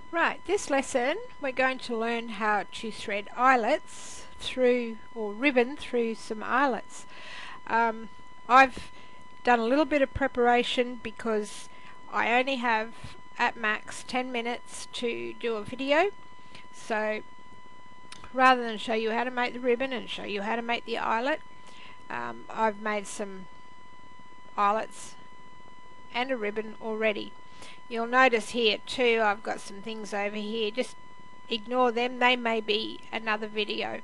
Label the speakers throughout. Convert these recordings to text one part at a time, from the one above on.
Speaker 1: Right, this lesson we're going to learn how to thread eyelets through, or ribbon through some eyelets. I've done a little bit of preparation because I only have at max 10 minutes to do a video. So rather than show you how to make the ribbon and show you how to make the eyelet, I've made some eyelets and a ribbon already. You'll notice here too I've got some things over here, just ignore them, they may be another video.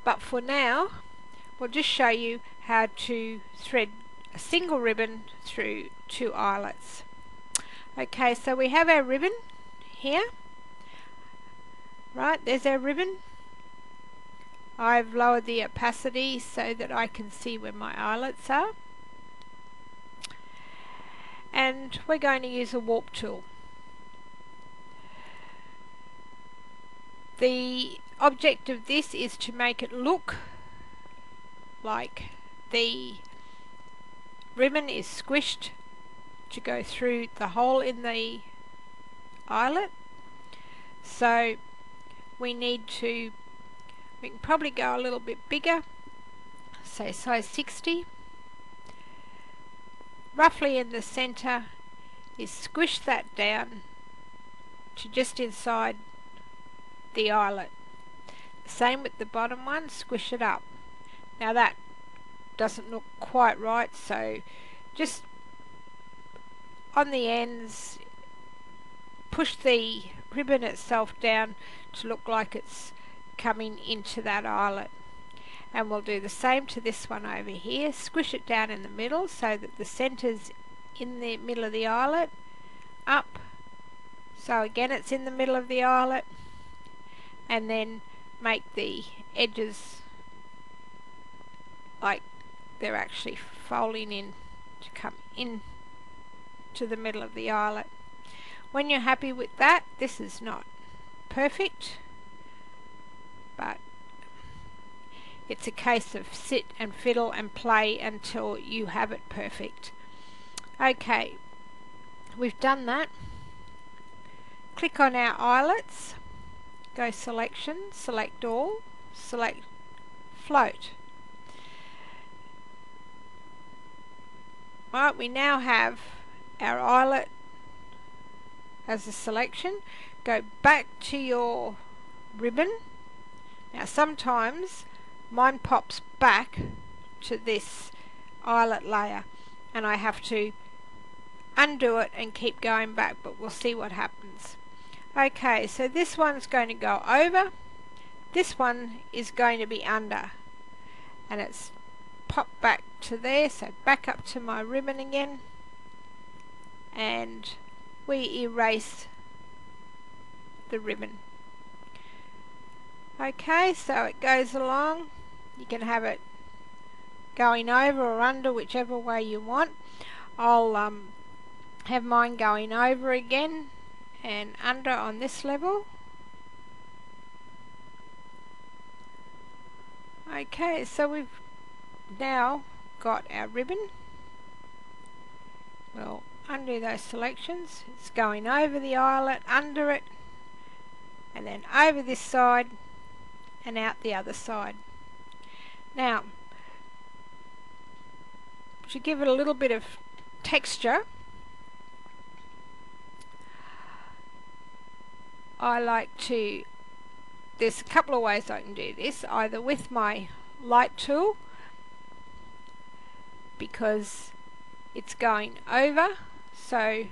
Speaker 1: But for now we'll just show you how to thread a single ribbon through two eyelets. Okay, so we have our ribbon here. Right, there's our ribbon. I've lowered the opacity so that I can see where my eyelets are. And we're going to use a warp tool. The object of this is to make it look like the ribbon is squished to go through the hole in the eyelet. So we can probably go a little bit bigger, say size 60. Roughly in the center is squish that down to just inside the eyelet. Same with the bottom one, squish it up. Now that doesn't look quite right, so just on the ends push the ribbon itself down to look like it's coming into that eyelet. And we'll do the same to this one over here. Squish it down in the middle so that the center's in the middle of the eyelet. Up. So again it's in the middle of the eyelet. And then make the edges like they're actually folding in to come in to the middle of the eyelet. When you're happy with that, this is not perfect, but it's a case of sit and fiddle and play until you have it perfect. Okay, we've done that. Click on our eyelets, go selection, select all, select float. Right, we now have our eyelet as a selection. Go back to your ribbon. Now sometimes mine pops back to this eyelet layer and I have to undo it and keep going back, but we'll see what happens. Okay, so this one's going to go over, this one is going to be under, and it's popped back to there, so back up to my ribbon again and we erase the ribbon. Okay, so it goes along. You can have it going over or under, whichever way you want. I'll have mine going over again and under on this level. Okay, so we've now got our ribbon. We'll undo those selections. It's going over the eyelet, under it, and then over this side and out the other side. Now, to give it a little bit of texture, there's a couple of ways I can do this, either with my light tool, because it's going over, so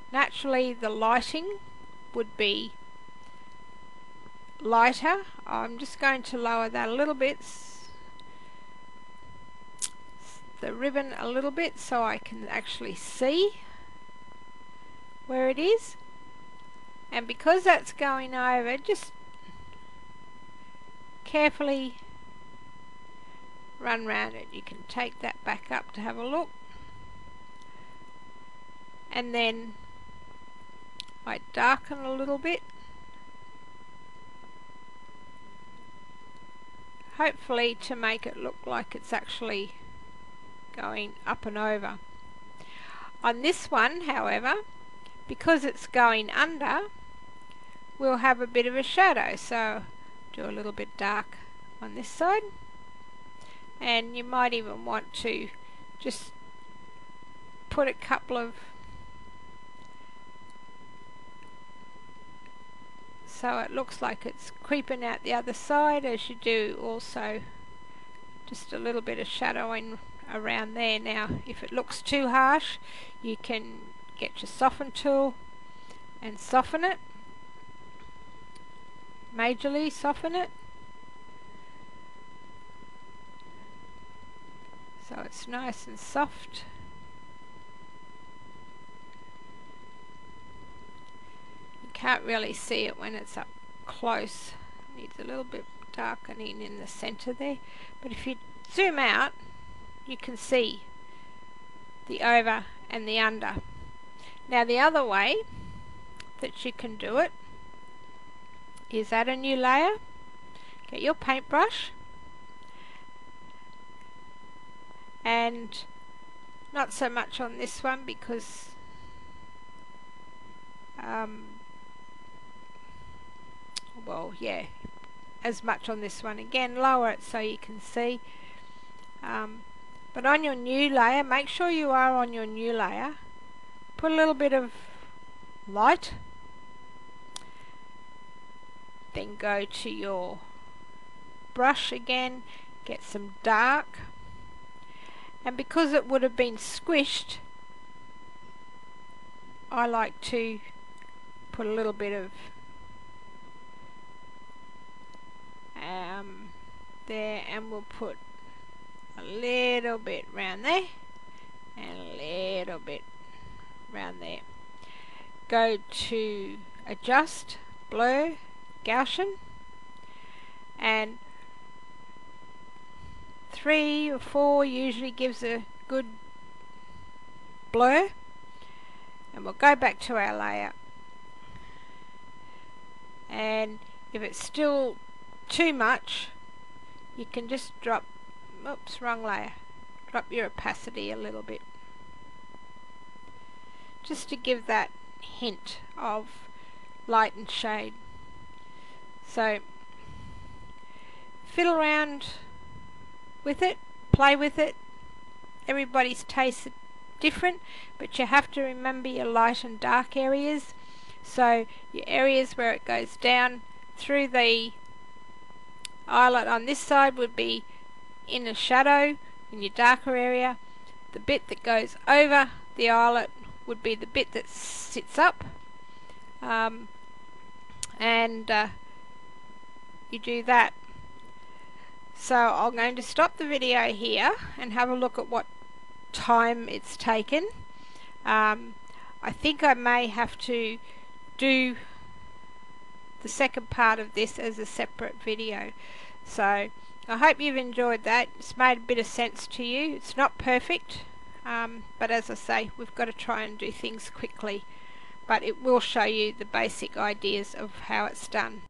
Speaker 1: naturally the lighting would be lighter. I'm just going to lower that a little bit, the ribbon a little bit, so I can actually see where it is. And because that's going over, just carefully run round it. You can take that back up to have a look, and then I darken a little bit, hopefully to make it look like it's actually going up and over. On this one, however, because it's going under, we'll have a bit of a shadow. So do a little bit dark on this side, and you might even want to just put a couple of, so it looks like it's creeping out the other side, as you do also just a little bit of shadowing around there. Now if it looks too harsh, you can get your soften tool and soften it, majorly soften it, so it's nice and soft. You can't really see it when it's up close, needs a little bit darkening in the center there, but if you zoom out you can see the over and the under. Now the other way that you can do it is add a new layer, get your paintbrush, and not so much on this one because well, yeah, as much on this one. Again, lower it so you can see, but on your new layer, make sure you are on your new layer, put a little bit of light, then go to your brush again, get some dark, and because it would have been squished, I like to put a little bit of there, and we'll put a little bit round there and a little bit round there. Go to adjust, blur, Gaussian, and 3 or 4 usually gives a good blur, and we'll go back to our layer, and if it's still too much you can just drop, oops, wrong layer, drop your opacity a little bit, just to give that hint of light and shade. So fiddle around with it, play with it. Everybody's taste is different, but you have to remember your light and dark areas. So your areas where it goes down through the eyelet on this side would be in a shadow in your darker area. The bit that goes over the eyelet would be the bit that sits up, and you do that. So I'm going to stop the video here and have a look at what time it's taken. I think I may have to do the second part of this as a separate video. So I hope you've enjoyed that. It's made a bit of sense to you. It's not perfect, but as I say, we've got to try and do things quickly, but it will show you the basic ideas of how it's done.